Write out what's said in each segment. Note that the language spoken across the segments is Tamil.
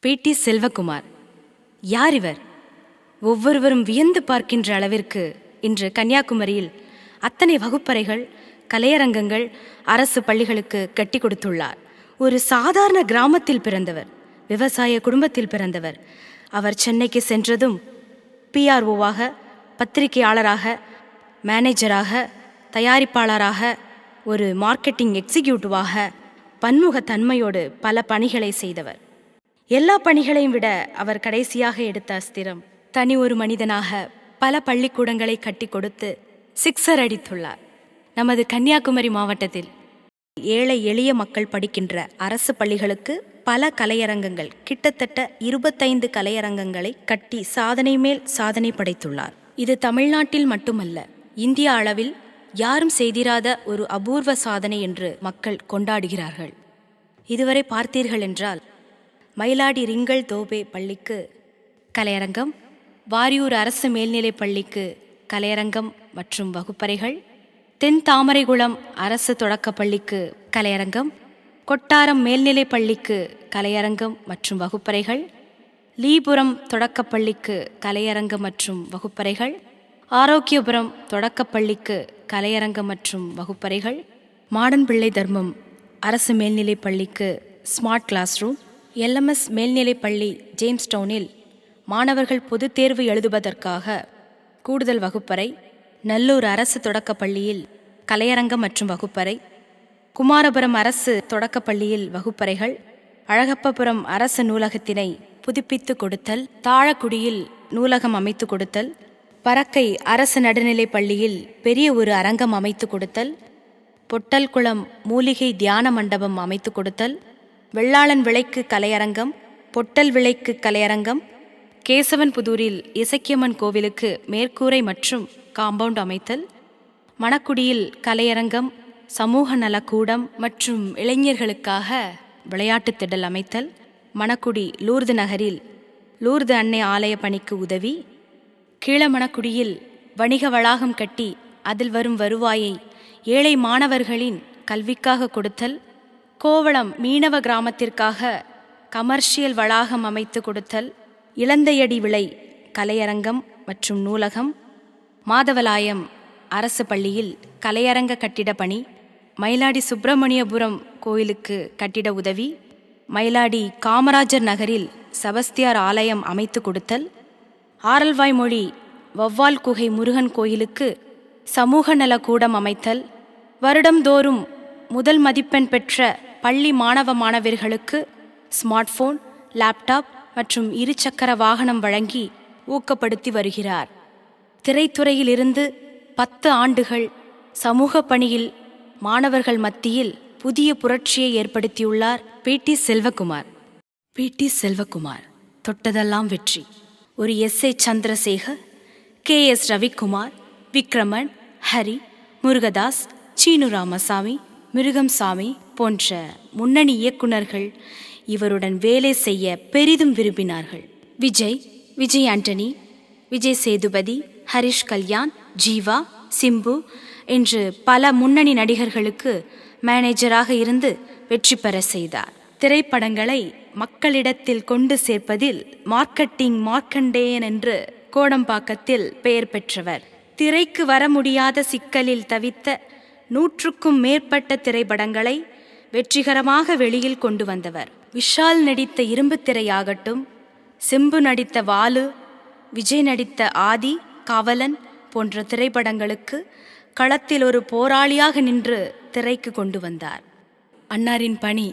பி.டி. செல்வகுமார். யார் இவர்? ஒவ்வொருவரும் வியந்து பார்க்கின்ற அளவிற்கு இன்று கன்னியாகுமரியில் அத்தனை வகுப்பறைகள், கலையரங்கங்கள் அரசு பள்ளிகளுக்கு கட்டி கொடுத்துள்ளார். ஒரு சாதாரண கிராமத்தில் பிறந்தவர், விவசாய குடும்பத்தில் பிறந்தவர். அவர் சென்னைக்கு சென்றதும் PROவாக, பத்திரிகையாளராக, மேனேஜராக, தயாரிப்பாளராக, ஒரு மார்க்கெட்டிங் எக்ஸிக்யூட்டிவாக பன்முகத்தன்மையோடு பல பணிகளை செய்தவர். எல்லா பணிகளையும் விட அவர் கடைசியாக எடுத்த அஸ்திரம், தனி ஒரு மனிதனாக பல பள்ளிக்கூடங்களை கட்டி கொடுத்து சிக்ஸர் அடித்துள்ளார். நமது கன்னியாகுமரி மாவட்டத்தில் ஏழை எளிய மக்கள் படிக்கின்ற அரசு பள்ளிகளுக்கு பல கலையரங்கங்கள், கிட்டத்தட்ட 25 கலையரங்கங்களை கட்டி சாதனை மேல் சாதனை படைத்துள்ளார். இது தமிழ்நாட்டில் மட்டுமல்ல, இந்திய அளவில் யாரும் செய்திராத ஒரு அபூர்வ சாதனை என்று மக்கள் கொண்டாடுகிறார்கள். இதுவரை பார்த்தீர்கள் என்றால், மயிலாடி ரிங்கல் தோபே பள்ளிக்கு கலையரங்கம், வாரியூர் அரசு மேல்நிலைப் பள்ளிக்கு கலையரங்கம் மற்றும் வகுப்பறைகள், தென் தாமரைகுளம் அரசு தொடக்கப் பள்ளிக்கு கலையரங்கம், கொட்டாரம் மேல்நிலைப் பள்ளிக்கு கலையரங்கம் மற்றும் வகுப்பறைகள், லீபுரம் தொடக்கப் பள்ளிக்கு கலையரங்கம் மற்றும் வகுப்பறைகள், ஆரோக்கியபுரம் தொடக்கப் பள்ளிக்கு கலையரங்கம் மற்றும் வகுப்பறைகள், மாடன் பிள்ளை தர்மம் அரசு மேல்நிலைப் பள்ளிக்கு ஸ்மார்ட் கிளாஸ் ரூம், LMS மேல்நிலைப் பள்ளி ஜேம்ஸ்டவுனில் மாணவர்கள் பொதுத் தேர்வு எழுதுவதற்காக கூடுதல் வகுப்பறை, நல்லூர் அரசு தொடக்கப் பள்ளியில் கலையரங்கம் மற்றும் வகுப்பறை, குமாரபுரம் அரசு தொடக்கப் பள்ளியில் வகுப்பறைகள், அழகப்பபுரம் அரசு நூலகத்தினை புதுப்பித்து கொடுத்தல், தாழக்குடியில் நூலகம் அமைத்து கொடுத்தல், பறக்கை அரசு நடுநிலைப் பள்ளியில் பெரிய ஒரு அரங்கம் அமைத்து கொடுத்தல், பொட்டல்குளம் மூலிகை தியான மண்டபம் அமைத்து கொடுத்தல், வெள்ளாளன் விளைக்கு கலையரங்கம், பொட்டல் விளைக்கு கலையரங்கம், கேசவன்புதூரில் இசக்கியம்மன் கோவிலுக்கு மேற்கூரை மற்றும் காம்பவுண்ட் அமைத்தல், மணக்குடியில் கலையரங்கம், சமூக நலக்கூடம் மற்றும் இளைஞர்களுக்காக விளையாட்டுத் திடல் அமைத்தல், மணக்குடி லூர்து நகரில் லூர்து அன்னை ஆலய பணிக்கு உதவி, கீழமணக்குடியில் வணிக வளாகம் கட்டி அதில் வரும் வருவாயை ஏழை மாணவர்களின் கல்விக்காக கொடுத்தல், கோவளம் மீனவ கிராமத்திற்காக கமர்ஷியல் வளாகம் அமைத்து கொடுத்தல், இளந்தையடி விளை கலையரங்கம் மற்றும் நூலகம், மாதவலாயம் அரசு பள்ளியில் கலையரங்க கட்டிட பணி, மயிலாடி சுப்பிரமணியபுரம் கோயிலுக்கு கட்டிட உதவி, மயிலாடி காமராஜர் நகரில் செபஸ்தியார் ஆலயம் அமைத்து கொடுத்தல், ஆரல்வாய்மொழி வவ்வால் குகை முருகன் கோயிலுக்கு சமூக நலக்கூடம் அமைத்தல், வருடந்தோறும் முதல் மதிப்பெண் பெற்ற பள்ளி மாணவ மாணவியர்களுக்கு ஸ்மார்ட் போன், லேப்டாப் மற்றும் இருசக்கர வாகனம் வழங்கி ஊக்கப்படுத்தி வருகிறார். திரைத்துறையில் இருந்து 10 ஆண்டுகள் சமூக பணியில் மாணவர்கள் மத்தியில் புதிய புரட்சியை ஏற்படுத்தியுள்ளார் பி.டி. செல்வகுமார். பி.டி. செல்வகுமார் தொட்டதெல்லாம் வெற்றி. ஒரு S.A. சந்திரசேகர், K.S. ரவிக்குமார், விக்ரமன், ஹரி, முருகதாஸ், சீனு ராமசாமி, மிருகம்சாமி போன்ற முன்னணி இயக்குநர்கள் இவருடன் வேலை செய்ய பெரிதும் விரும்பினார்கள். விஜய் ஆண்டனி, விஜய் சேதுபதி, ஹரிஷ் கல்யாண், ஜீவா, சிம்பு என்று பல முன்னணி நடிகர்களுக்கு மேனேஜராக இருந்து வெற்றி பெற செய்தார். திரைப்படங்களை மக்களிடத்தில் கொண்டு சேர்ப்பதில் மார்க்கெட்டிங் மார்க்கண்டேயன் என்று கோடம்பாக்கத்தில் பெயர் பெற்றவர். திரைக்கு வர முடியாத சிக்கலில் தவித்த 100க்கும் மேற்பட்ட திரைப்படங்களை வெற்றிகரமாக வெளியில் கொண்டு வந்தவர். விஷால் நடித்த இரும்பு திரையாகட்டும், சிம்பு நடித்த வாலு, விஜய் நடித்த ஆதி, காவலன் போன்ற திரைப்படங்களுக்கு களத்தில் ஒரு போராளியாக நின்று திரைக்கு கொண்டு வந்தார். அன்னாரின் பணி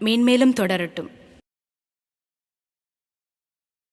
மேன்மேலும் தொடரட்டும்.